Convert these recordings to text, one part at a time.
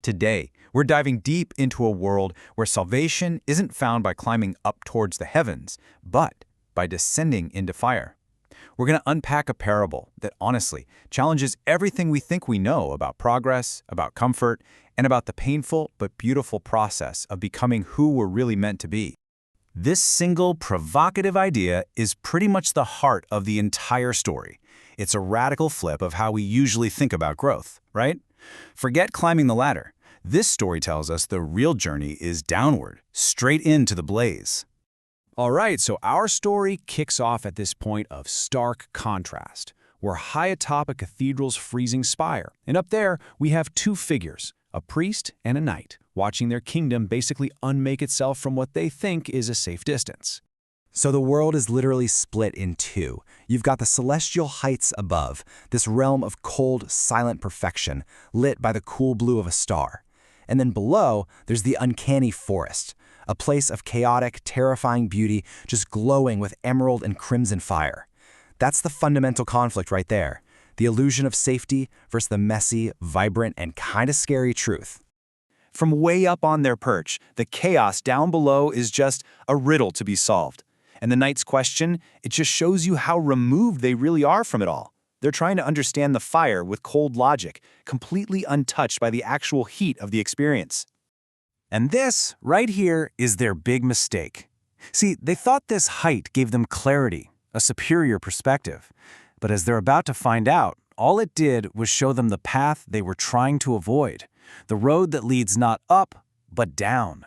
Today, we're diving deep into a world where salvation isn't found by climbing up towards the heavens, but by descending into fire. We're going to unpack a parable that honestly challenges everything we think we know about progress, about comfort, and about the painful but beautiful process of becoming who we're really meant to be. This single provocative idea is pretty much the heart of the entire story. It's a radical flip of how we usually think about growth, right? Forget climbing the ladder. This story tells us the real journey is downward, straight into the blaze. All right, so our story kicks off at this point of stark contrast. We're high atop a cathedral's freezing spire, and up there we have two figures, a priest and a knight, watching their kingdom basically unmake itself from what they think is a safe distance. So the world is literally split in two. You've got the celestial heights above, this realm of cold, silent perfection, lit by the cool blue of a star. And then below, there's the uncanny forest, a place of chaotic, terrifying beauty just glowing with emerald and crimson fire. That's the fundamental conflict right there, the illusion of safety versus the messy, vibrant, and kinda scary truth. From way up on their perch, the chaos down below is just a riddle to be solved. And the knight's question, it just shows you how removed they really are from it all. They're trying to understand the fire with cold logic, completely untouched by the actual heat of the experience. And this, right here, is their big mistake. See, they thought this height gave them clarity, a superior perspective. But as they're about to find out, all it did was show them the path they were trying to avoid, the road that leads not up, but down.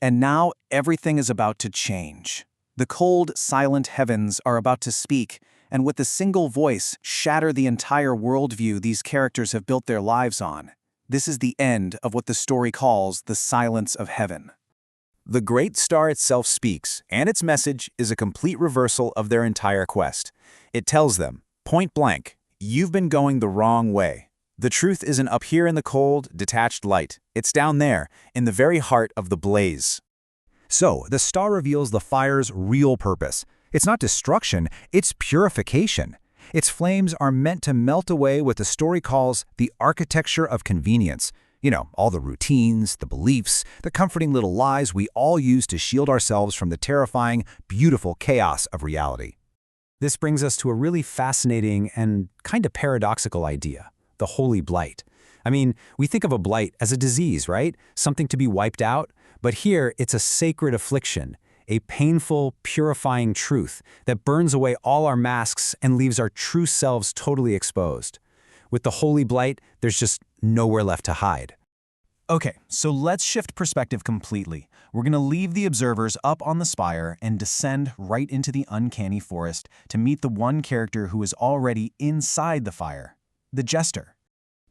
And now everything is about to change. The cold, silent heavens are about to speak, and with a single voice, shatter the entire worldview these characters have built their lives on. This is the end of what the story calls the silence of heaven. The great star itself speaks, and its message is a complete reversal of their entire quest. It tells them, point blank, you've been going the wrong way. The truth isn't up here in the cold, detached light. It's down there, in the very heart of the blaze. So, the star reveals the fire's real purpose. It's not destruction, it's purification. Its flames are meant to melt away what the story calls the architecture of convenience. You know, all the routines, the beliefs, the comforting little lies we all use to shield ourselves from the terrifying, beautiful chaos of reality. This brings us to a really fascinating and kind of paradoxical idea, the holy blight. I mean, we think of a blight as a disease, right? Something to be wiped out. But here, it's a sacred affliction, a painful, purifying truth that burns away all our masks and leaves our true selves totally exposed. With the holy blight, there's just nowhere left to hide. Okay, so let's shift perspective completely. We're going to leave the observers up on the spire and descend right into the uncanny forest to meet the one character who is already inside the fire, the jester.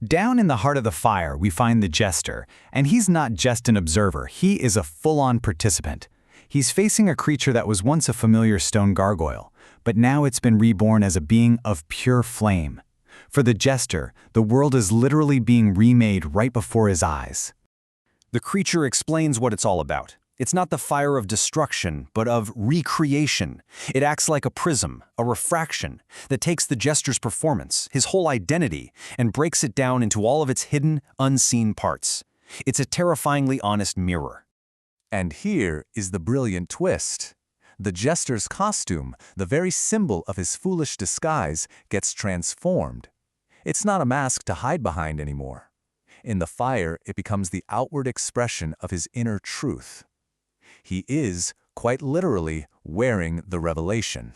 Down in the heart of the fire, we find the jester, and he's not just an observer, he is a full-on participant. He's facing a creature that was once a familiar stone gargoyle, but now it's been reborn as a being of pure flame. For the jester, the world is literally being remade right before his eyes. The creature explains what it's all about. It's not the fire of destruction, but of recreation. It acts like a prism, a refraction, that takes the jester's performance, his whole identity, and breaks it down into all of its hidden, unseen parts. It's a terrifyingly honest mirror. And here is the brilliant twist. The jester's costume, the very symbol of his foolish disguise, gets transformed. It's not a mask to hide behind anymore. In the fire, it becomes the outward expression of his inner truth. He is, quite literally, wearing the revelation.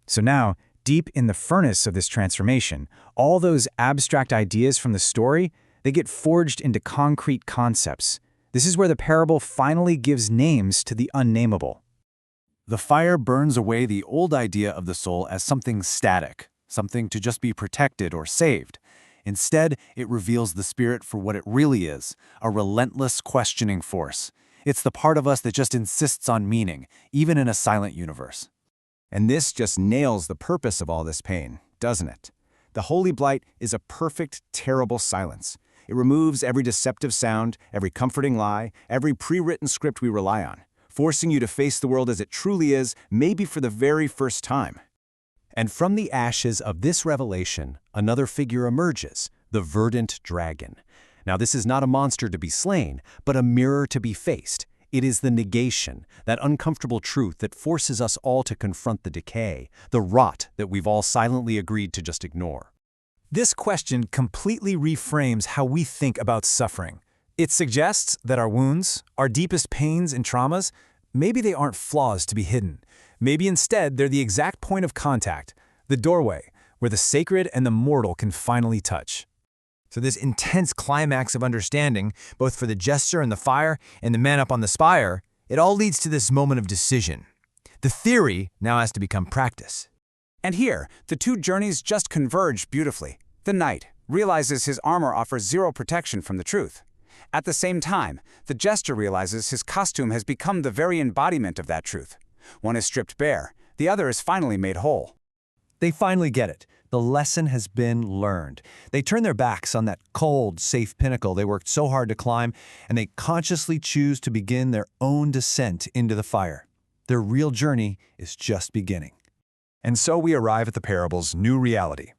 So now, deep in the furnace of this transformation, all those abstract ideas from the story, they get forged into concrete concepts. This is where the parable finally gives names to the unnameable. The fire burns away the old idea of the soul as something static, something to just be protected or saved. Instead, it reveals the spirit for what it really is, a relentless questioning force. It's the part of us that just insists on meaning, even in a silent universe. And this just nails the purpose of all this pain, doesn't it? The holy blight is a perfect, terrible silence. It removes every deceptive sound, every comforting lie, every pre-written script we rely on, forcing you to face the world as it truly is, maybe for the very first time. And from the ashes of this revelation, another figure emerges, the verdant dragon. Now, this is not a monster to be slain, but a mirror to be faced. It is the negation, that uncomfortable truth that forces us all to confront the decay, the rot that we've all silently agreed to just ignore. This question completely reframes how we think about suffering. It suggests that our wounds, our deepest pains and traumas, maybe they aren't flaws to be hidden. Maybe instead they're the exact point of contact, the doorway, where the sacred and the mortal can finally touch. So this intense climax of understanding, both for the jester and the fire and the man up on the spire, it all leads to this moment of decision. The theory now has to become practice. And here, the two journeys just converge beautifully. The knight realizes his armor offers zero protection from the truth. At the same time, the jester realizes his costume has become the very embodiment of that truth. One is stripped bare, the other is finally made whole. They finally get it. The lesson has been learned. They turn their backs on that cold, safe pinnacle they worked so hard to climb, and they consciously choose to begin their own descent into the fire. Their real journey is just beginning. And so we arrive at the parable's new reality.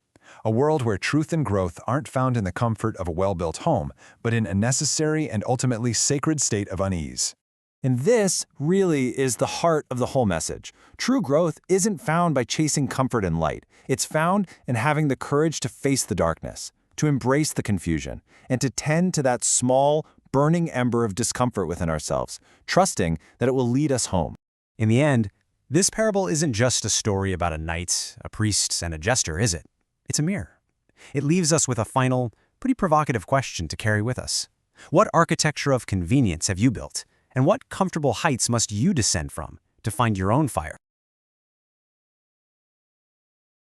A world where truth and growth aren't found in the comfort of a well-built home, but in a necessary and ultimately sacred state of unease. And this really is the heart of the whole message. True growth isn't found by chasing comfort and light. It's found in having the courage to face the darkness, to embrace the confusion, and to tend to that small, burning ember of discomfort within ourselves, trusting that it will lead us home. In the end, this parable isn't just a story about a knight, a priest, and a jester, is it? It's a mirror. It leaves us with a final, pretty provocative question to carry with us. What architecture of convenience have you built? And what comfortable heights must you descend from to find your own fire?